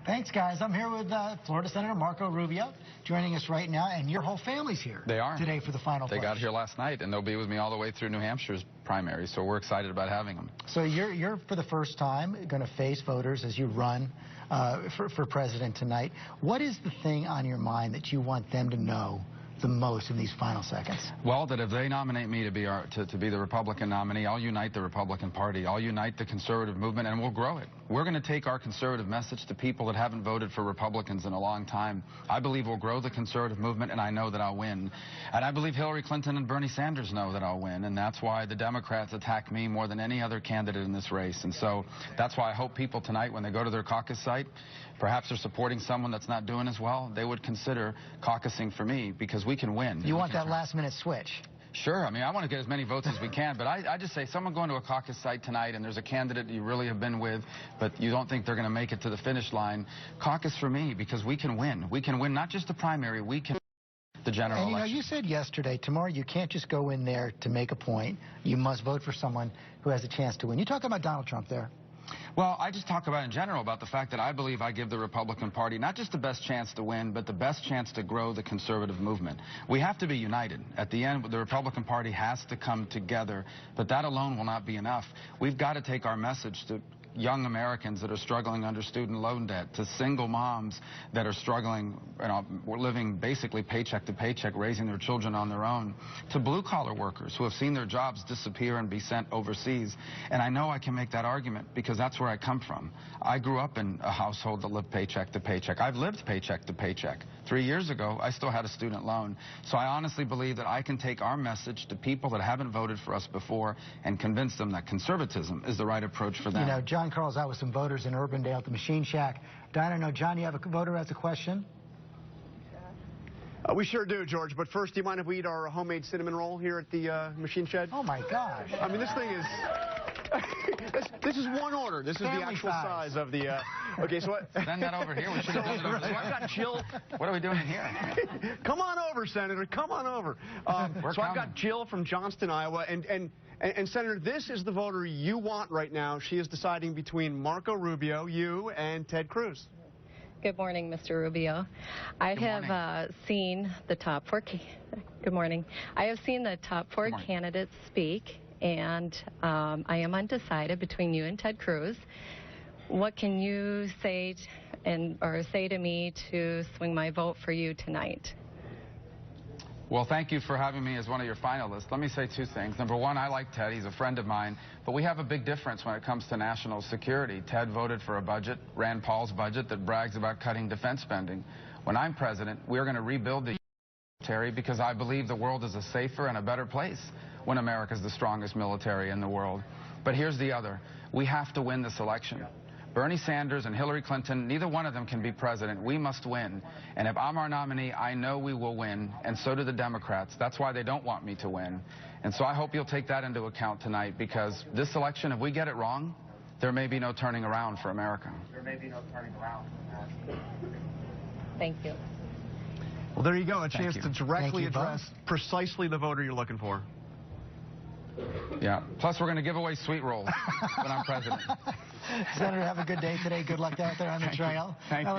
Thanks, guys. I'm here with Florida Senator Marco Rubio joining us right now, and your whole family's here. They are. Today for the final They got here last night, and they'll be with me all the way through New Hampshire's primary, so we're excited about having them. So you're for the first time going to face voters as you run for president tonight. What is the thing on your mind that you want them to know the most in these final seconds? Well, that if they nominate me to be the Republican nominee, I'll unite the Republican Party. I'll unite the conservative movement, and we'll grow it. We're going to take our conservative message to people that haven't voted for Republicans in a long time. I believe we'll grow the conservative movement, and I know that I'll win. And I believe Hillary Clinton and Bernie Sanders know that I'll win, and that's why the Democrats attack me more than any other candidate in this race. And so that's why I hope people tonight, when they go to their caucus site, perhaps they're supporting someone that's not doing as well, they would consider caucusing for me, because we can win. You want that last-minute switch? Sure. I mean, I want to get as many votes as we can, but I just say someone going to a caucus site tonight and there's a candidate you really have been with, but you don't think they're going to make it to the finish line, caucus for me, because we can win. We can win not just the primary, we can the general election. And you said yesterday, tomorrow you can't just go in there to make a point. You must vote for someone who has a chance to win. You talk about Donald Trump there. Well, I just talk about in general about the fact that I believe I give the Republican Party not just the best chance to win, but the best chance to grow the conservative movement. We have to be united. At the end, the Republican Party has to come together, but that alone will not be enough. We've got to take our message to young Americans that are struggling under student loan debt, to single moms that are struggling, living basically paycheck to paycheck, raising their children on their own, to blue-collar workers who have seen their jobs disappear and be sent overseas. And I know I can make that argument because that's where I come from. I grew up in a household that lived paycheck to paycheck. I've lived paycheck to paycheck. 3 years ago, I still had a student loan. So I honestly believe that I can take our message to people that haven't voted for us before and convince them that conservatism is the right approach for them. You know, John Carl's out with some voters in Urbandale at the Machine Shack. Diana, no, John, you have a voter who has a question? We sure do, George. But first, do you mind if we eat our homemade cinnamon roll here at the Machine Shed? Oh, my gosh. I mean, this thing is... this is one order. This is the actual size of the... Okay, so what... Send that over here. We should have done it over there. I've got Jill... What are we doing here? Come on over, Senator. Come on over. So I've got Jill from Johnston, Iowa, and Senator, this is the voter you want right now. She is deciding between Marco Rubio, you, and Ted Cruz. Good morning, Mr. Rubio. I have seen the top four. Good morning. I have seen the top four candidates speak, and I am undecided between you and Ted Cruz. What can you say say to me to swing my vote for you tonight? Well, thank you for having me as one of your finalists. Let me say two things. Number one, I like Ted. He's a friend of mine. But we have a big difference when it comes to national security. Ted voted for a budget, Rand Paul's budget, that brags about cutting defense spending. When I'm president, we're going to rebuild the military because I believe the world is a safer and a better place when America's the strongest military in the world. But here's the other. We have to win this election. Bernie Sanders and Hillary Clinton, neither one of them can be president. We must win. And if I'm our nominee, I know we will win, and so do the Democrats. That's why they don't want me to win. And so I hope you'll take that into account tonight, because this election, if we get it wrong, there may be no turning around for America. There may be no turning around for America. Thank you. Well, there you go, a chance to directly address precisely the voter you're looking for. Yeah. Plus, we're going to give away sweet rolls when I'm president. Senator, have a good day today. Good luck out there on the trail. Thank you.